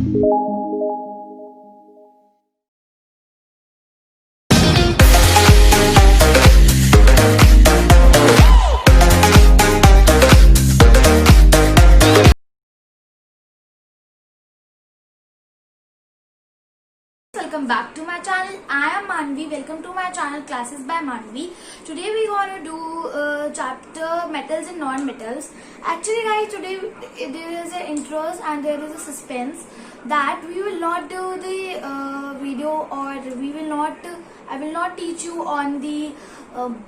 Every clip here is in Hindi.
Welcome back to my channel. I am Manvi. Welcome to my channel Classes by Manvi. Today we gonna do chapter metals and non-metals. Actually guys, today there is an intros and there is a suspense that we will not do the video, or we will not I will not teach you on the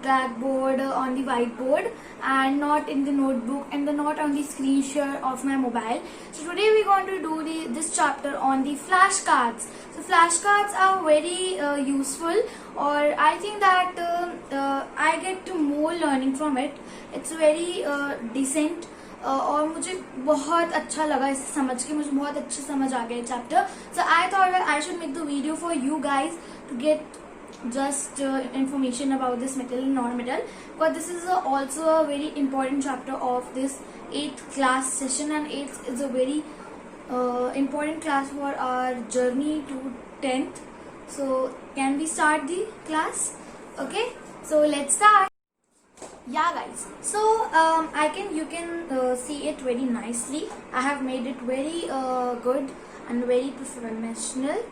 blackboard, on the whiteboard, and not in the notebook, and not on the screen share of my mobile. So today we're going to do this chapter on the flashcards. So flashcards are very useful, or I think that I get more learning from it. It's very decent. और मुझे बहुत अच्छा लगा इसे समझ के, मुझे बहुत अच्छे समझ आ गया chapter. So I thought I should make the video for you guys to get just information about this metal and non-metal, but this is also a very important chapter of this 8th class session, and 8th is a very important class for our journey to 10th. So can we start the class? Okay, so let's start. Yeah guys, so you can see it very nicely. I have made it very good and very professional.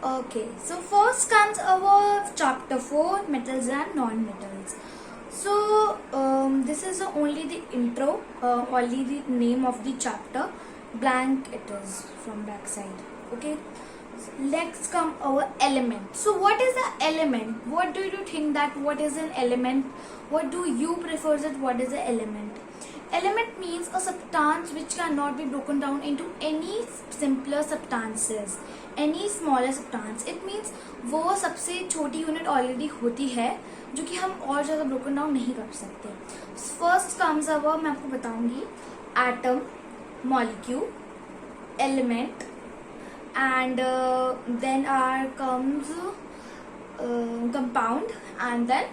Okay, so first comes our chapter 4, metals and non-metals. So this is only the intro, only the name of the chapter. Blank it is from back side. Okay, so let's come our element. So what is the element? What do you think that what is an element? What do you prefer that what is an element? Element means a substance which cannot be broken down into any simpler substances, any smaller substance. It means वो सबसे छोटी यूनिट ऑलरेडी होती है जो कि हम और ज़्यादा ब्रोकन डाउन नहीं कर सकते. फर्स्ट कम्स अवर, मैं आपको बताऊंगी, atom, molecule, element, and then are comes compound and then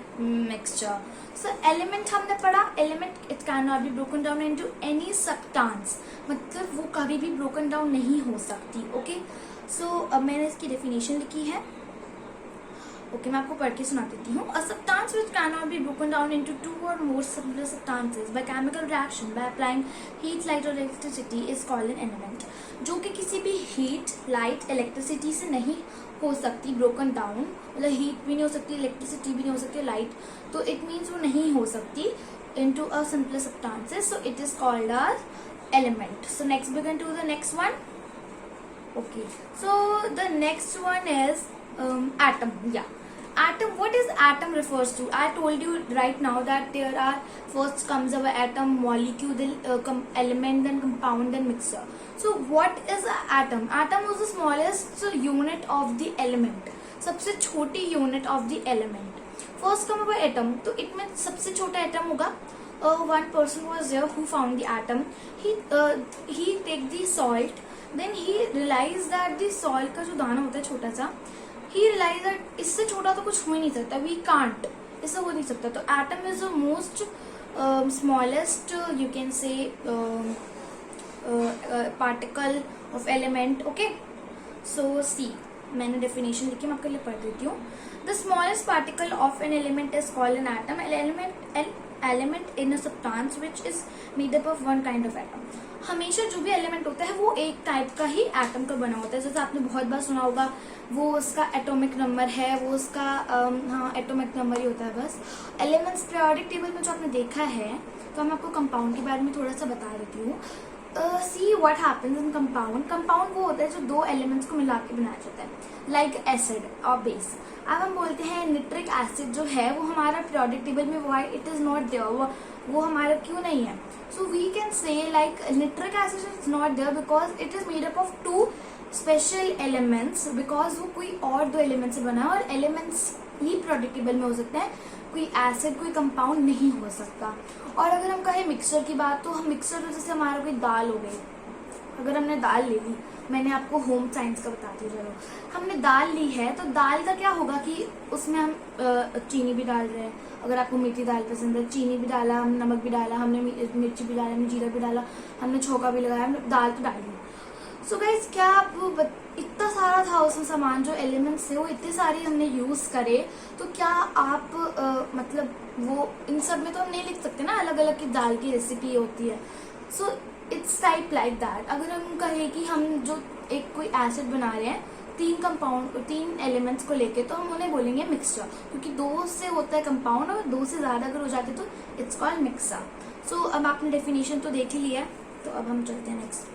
mixture. So element हमने पढ़ा, element it cannot be broken down into any substance, मतलब वो कभी भी broken down नहीं हो सकती. Okay, so अब मैंने इसकी definition लिखी है. Okay, मैं आपको पढ़ के सुना देती हूँ. A substance which cannot be broken down into two or more simpler substances by chemical reaction by applying heat, light or electricity is called an element. जो कि किसी भी heat, light, electricity से नहीं हो सकती broken down, मतलब heat भी नहीं हो सकती, electricity भी नहीं हो सकती, light, तो it means वो नहीं हो सकती into a simpler substances. So it is called as element. So next we can do the next one. Okay, so the next one is atom. Yeah, atom. What is atom refers to? I told you right now that there are, first comes our atom, molecule, then element, then compound, then mixture. So what is an atom? Atom is the smallest unit of the element, सबसे छोटी unit of the element. First come our atom, तो it means सबसे छोटा atom होगा. One person was there who found the atom. He take the salt, then he realized that the salt का जो दाना होता है छोटा सा, he realized that इससे छोटा तो कुछ हो ही नहीं सकता, we can't, इससे हो नहीं सकता. तो atom is the most smallest, you can say, particle of element. Okay, so see, मैंने definition लिखी, मैं आपके लिए पढ़ देती हूँ. The smallest particle of an element is called an atom. An element in a substance which is made up of one kind of atom. हमेशा जो भी एलिमेंट होता है वो एक टाइप का ही एटम का बना होता है. जैसे आपने बहुत बार सुना होगा, वो उसका एटॉमिक नंबर है, वो उसका हाँ एटॉमिक नंबर ही होता है बस. एलिमेंट्स पीरियोडिक टेबल में जो आपने देखा है, तो मैं आपको कंपाउंड के बारे में थोड़ा सा बता देती हूँ. See what happens in compound. Compound वो होता है जो दो एलिमेंट्स को मिला के बनाया जाता है, लाइक एसिड और बेस. अब हम बोलते हैं निट्रिक एसिड जो है वो हमारा पीरियोडिक टेबल में why it is not there, वो हमारा क्यों नहीं है. So we can say like nitric acid is not there because it is made up of two special elements, because वो कोई और दो एलिमेंट से बना है, और एलिमेंट्स ही पीरियोडिक टेबल में हो सकते हैं, कोई एसिड कोई कंपाउंड नहीं हो सकता. और अगर हम कहें मिक्सचर की बात, तो हम मिक्सचर जैसे हमारा कोई दाल हो गई, अगर हमने दाल ले ली, मैंने आपको होम साइंस का बताती हूँ, चलो हमने दाल ली है, तो दाल का क्या होगा कि उसमें हम चीनी भी डाल रहे हैं. अगर आपको मीठी दाल पसंद है, चीनी भी डाला, हम नमक भी डाला, हमने मिर्ची भी डाला, हमने जीरा भी डाला, हमने छोका भी लगाया, हमने दाल तो डाली. सो गाइज क्या आप इतना सारा था उसमें सामान, जो एलिमेंट्स थे वो इतने सारे हमने यूज करे, तो क्या आप मतलब वो इन सब में तो हम नहीं लिख सकते ना अलग अलग की दाल की रेसिपी होती है. So it's type like that. अगर हम कहें कि हम जो एक कोई एसिड बना रहे हैं 3 एलिमेंट्स को लेके, तो हम उन्हें बोलेंगे मिक्सचर, क्योंकि 2 से होता है कंपाउंड और 2 से ज्यादा अगर हो जाते तो इट्स कॉल्ड मिक्सर. सो अब आपने डेफिनेशन तो देख ही लिया है, तो अब हम चलते हैं नेक्स्ट.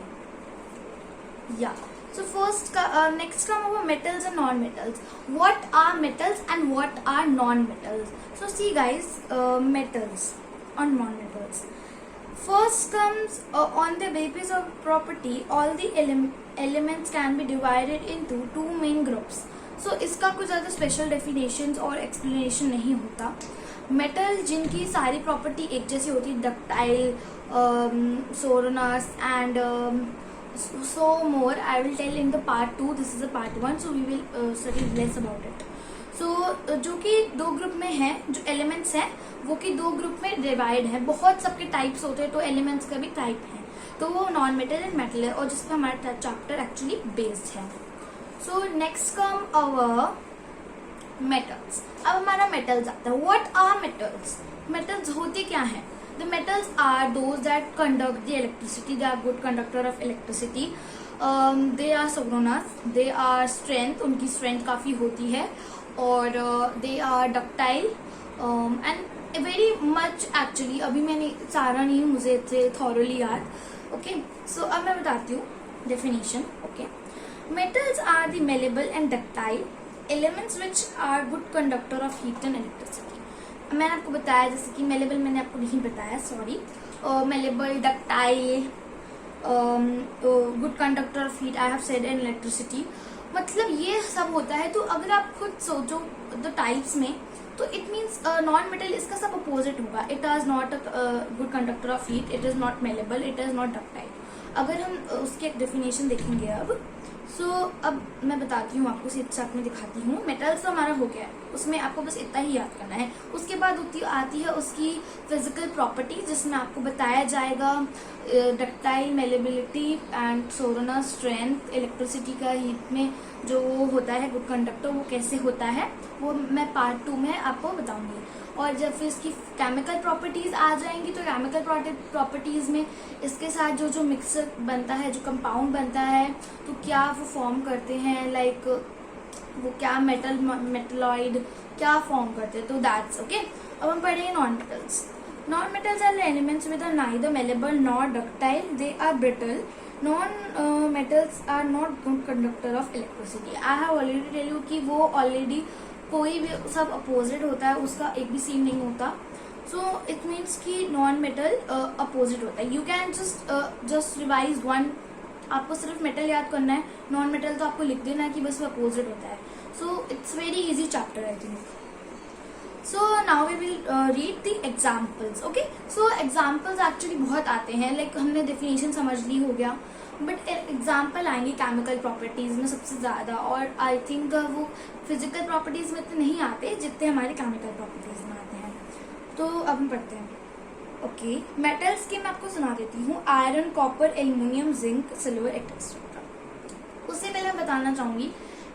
या so first next come over metals and non-metals. What are metals and what are non-metals? So see guys, metals or non-metals. First comes on the basis of property, all the elements can be divided into 2 main groups. So इसका कुछ ज़्यादा special definitions और explanation नहीं होता. मेटल जिनकी सारी प्रॉपर्टी एक जैसी होती है, ductile, sonorous and so more I will tell in the part 2. This is the part 1, so we will study less about it. So जो कि 2 ग्रुप में है, जो एलिमेंट्स हैं वो कि 2 ग्रुप में डिवाइड है. बहुत सबके टाइप्स होते हैं, तो एलिमेंट्स का भी टाइप है, तो वो नॉन मेटल एंड मेटल है, और जिसपे हमारा चैप्टर एक्चुअली बेस्ड है. सो नेक्स्ट कम अवर मेटल्स. अब हमारा मेटल्स आता है. What are metals? मेटल्स होते क्या है? The metals are those that conduct the electricity. They are good conductor of electricity. They are sonorous. They are strength. उनकी strength काफी होती है, और they are ductile and very much actually. अभी मैंने सारा नहीं, मुझे इतने thoroughly याद. Okay, so अब मैं बताती हूँ definition. Okay, metals are the malleable and ductile elements which are good conductor of heat and electricity. मैंने आपको बताया, जैसे कि मेलेबल मैंने आपको नहीं बताया, sorry. Malleable, ductile, good conductor of heat, I have said, and electricity. मतलब ये सब होता है. तो अगर आप खुद सोचो द टाइप्स में, तो इट मीन्स नॉन मेटल इसका सब अपोजिट होगा. It is not good conductor of heat, it is not malleable, it is not ductile. अगर हम उसकी एक डेफिनेशन देखेंगे अब, अब मैं बताती हूँ आपको, साथ में दिखाती हूँ. मेटल्स तो हमारा हो गया है, उसमें आपको बस इतना ही याद करना है. उसके बाद आती है उसकी फिजिकल प्रॉपर्टी, जिसमें आपको बताया जाएगा ductile, malleability and sonorous, strength, electricity का हीट में जो होता है गुड कंडक्टर, वो कैसे होता है, वो मैं पार्ट 2 में आपको बताऊंगी. और जब फिर इसकी केमिकल प्रॉपर्टीज आ जाएंगी, तो केमिकल प्रॉपर्टीज में इसके साथ जो मिक्सर बनता है, जो कंपाउंड बनता है, तो क्या वो फॉर्म करते हैं, लाइक वो क्या मेटलॉइड क्या फॉर्म करते हैं, तो दैट्स ओके. अब हम पढ़ेंगे non metals. Non metals are elements with neither malleable nor ductile. They are brittle. Non metals are not good conductor of electricity. I have already tell you कि वो ऑलरेडी कोई भी सब अपोजिट होता है, उसका एक भी सेम नहीं होता. सो इट मीन्स कि नॉन मेटल अपोजिट होता है. You can just revise one. आपको सिर्फ मेटल याद करना है, नॉन मेटल तो आपको लिख देना है कि बस वो अपोजिट होता है. So it's very easy chapter I think. So now we will read the examples. Okay, so examples actually बहुत आते हैं, लाइक हमने डेफिनेशन समझ ली हो गया, बट एग्जाम्पल आएंगे केमिकल प्रॉपर्टीज में सबसे ज्यादा, और आई थिंक वो फिजिकल प्रॉपर्टीज में इतने नहीं आते जितने हमारे केमिकल प्रॉपर्टीज में आते हैं. तो अब हम पढ़ते हैं. ओके, मेटल्स की मैं आपको सुना देती हूँ. Iron, copper, aluminium, zinc, silver, etcetera. उससे पहले मैं बताना चाहूंगी,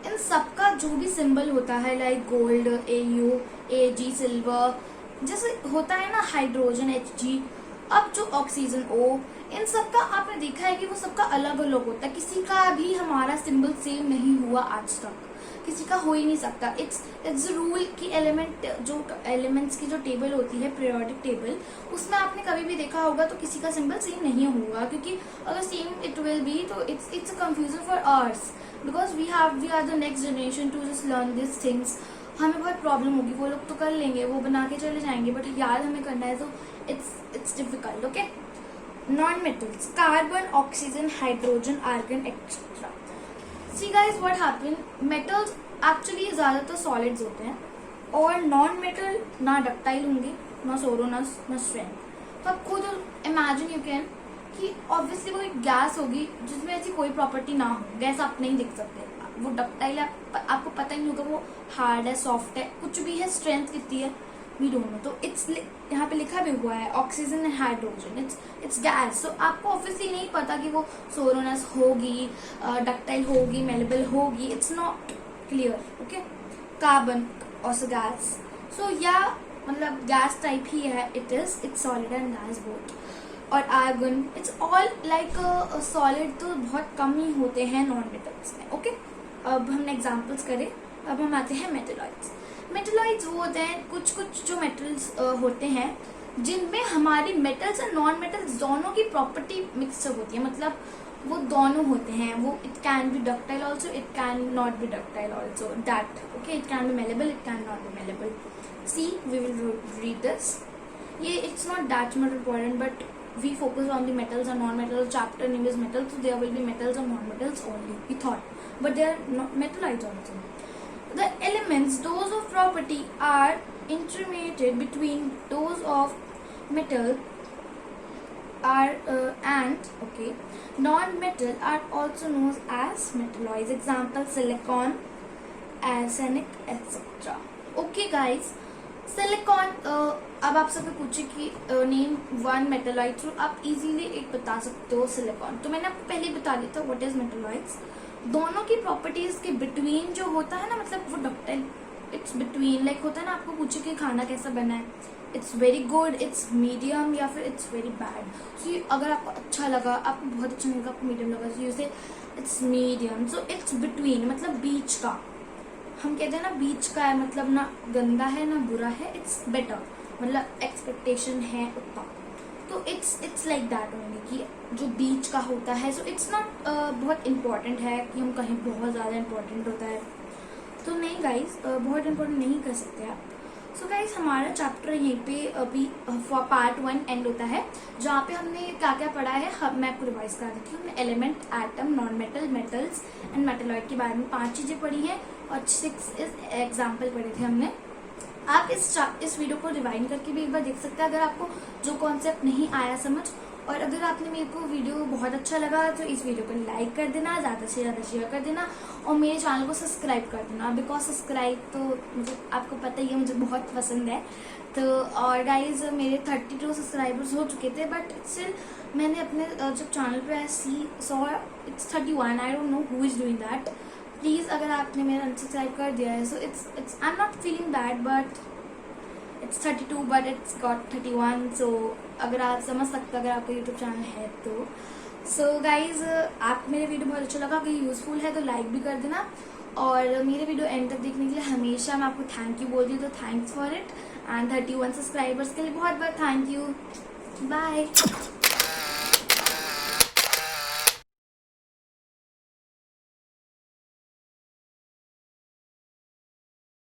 इन सबका जो भी सिंबल होता है, like gold, AU, AG, silver, जैसे होता है ना हाइड्रोजन HG, अब जो ऑक्सीजन O, इन सबका आपने देखा है कि वो सबका अलग अलग होता है. किसी का भी हमारा सिंबल सेम नहीं हुआ आज तक, किसी का हो ही नहीं सकता. इट्स रूल कि एलिमेंट्स की जो टेबल होती है, पीरियोडिक टेबल, उसमें आपने कभी भी देखा होगा तो किसी का सिंबल सेम नहीं होगा, क्योंकि अगर सेम इट विल बी तो it's a confusion for us, because we are the next generation to just learn this things. हमें बहुत प्रॉब्लम होगी. वो लोग तो कर लेंगे, वो बना के चले जाएंगे, बट याद हमें करना है, तो it's difficult. Okay, non metals, carbon, oxygen, hydrogen, argon, etcetera. See guys what happen, metals actually ज्यादातर सॉलिड्स होते हैं, और नॉन मेटल ना डक्टाइल होंगे, ना सोरोनस, ना स्ट्रेंथ. तो आप खुद इमेजिन यू कैन कि ऑब्वियसली वो एक गैस होगी जिसमें ऐसी कोई प्रॉपर्टी ना हो. गैस आप नहीं देख सकते, वो डक्टाइल है, आपको पता ही नहीं होगा वो हार्ड है, सॉफ्ट है, कुछ भी है, स्ट्रेंथ कितनी है, वी डोंट नो। तो इट्स यहाँ पे लिखा भी हुआ है oxygen and hydrogen, it's gas. So आपको ऑब्वियसली नहीं पता कि वो सोलोनस होगी, डक्टाइल होगी, मेलेबल होगी, it's not clear. Okay, carbon also gas, so या मतलब गैस टाइप ही है, it's solid and gas both. और argon, it's all like solid, तो बहुत कम ही होते हैं नॉन मेटल्स में। ओके, अब हमने एग्जांपल्स करे, अब हम आते हैं मेटलॉइड्स। मेटलॉइड्स वो होते हैं कुछ जो मेटल्स होते हैं जिनमें हमारी मेटल्स और नॉन मेटल्स दोनों की प्रॉपर्टी मिक्सअप होती है, मतलब वो दोनों होते हैं। वो it can be ductile also, it can not be ductile also, that okay, it can be malleable, it can not be malleable. See we will read this, ये it's not that much important, but we focus on the metals and non-metals. Chapter name is metals, so there will be metals and non-metals only, we thought, but there are not metalloids also. The elements, those of property, are intermediate between those of metal are and okay, non-metal are also known as metalloids. Example, silicon, arsenic, etc. Okay guys, silicon, अब आप सबसे पूछे कि नेम वन मेटलॉइड, तो आप इजीली एक बता सकते हो सिलिकॉन। तो मैंने आपको पहले ही बता दिया था व्हाट इज मेटलॉइड्स। दोनों की प्रॉपर्टीज के बिटवीन जो होता है ना, मतलब वो डक्टाइल, इट्स बिटवीन, लाइक होता है ना, आपको पूछे कि खाना कैसा बना है, it's very good, it's medium, या फिर इट्स वेरी बैड। सो अगर आपको अच्छा लगा, आपको बहुत अच्छा लगा, आपको मीडियम लगा, सो यू से it's medium. So it's between, मतलब बीच का, हम कहते हैं ना बीच का है, मतलब ना गंदा है ना बुरा है, इट्स बेटर, मतलब एक्सपेक्टेशन है उतना। तो इट्स लाइक दैट ओनली, कि जो बीच का होता है। सो इट्स नॉट बहुत इंपॉर्टेंट है कि हम कहीं बहुत ज़्यादा इंपॉर्टेंट होता है, तो नहीं गाइज, बहुत इंपॉर्टेंट नहीं कर सकते आप। सो गाइज, हमारा चैप्टर यहीं पे अभी पार्ट 1 एंड होता है, जहाँ पे हमने क्या क्या पढ़ा है मैं आपको रिवाइज करा देती हूँ। हमने element, atom, non metal, metals and metalloid के बारे में 5 चीजें पढ़ी हैं और 6 एग्जाम्पल पढ़े थे हमने। आप इस वीडियो को रिवाइंड करके भी एक बार देख सकते हैं अगर आपको जो कॉन्सेप्ट नहीं आया समझ। और अगर आपने मेरे को वीडियो बहुत अच्छा लगा तो इस वीडियो को लाइक कर देना, ज़्यादा से ज़्यादा शेयर कर देना और मेरे चैनल को सब्सक्राइब कर देना, बिकॉज सब्सक्राइब तो मुझे आपको पता ही है, मुझे बहुत पसंद है। तो और गाइज, मेरे 32 सब्सक्राइबर्स हो चुके थे, बट स्टिल मैंने अपने जब चैनल पे saw it's 31, I don't know who is doing that. Please अगर आपने मेरा अनसब्सक्राइब कर दिया है, so it's I am not feeling bad, but it's 32 but it's got 31। सो अगर आप समझ सकते अगर आपका यूट्यूब चैनल है तो। सो गाइज, आप मेरे वीडियो बहुत अच्छा लगा, अगर यूजफुल है तो लाइक भी कर देना और मेरे वीडियो एंड तक देखने के लिए हमेशा मैं आपको थैंक यू बोल रही हूँ, तो thanks for it. And 31 subscribers के लिए बहुत बहुत थैंक यू। बाय।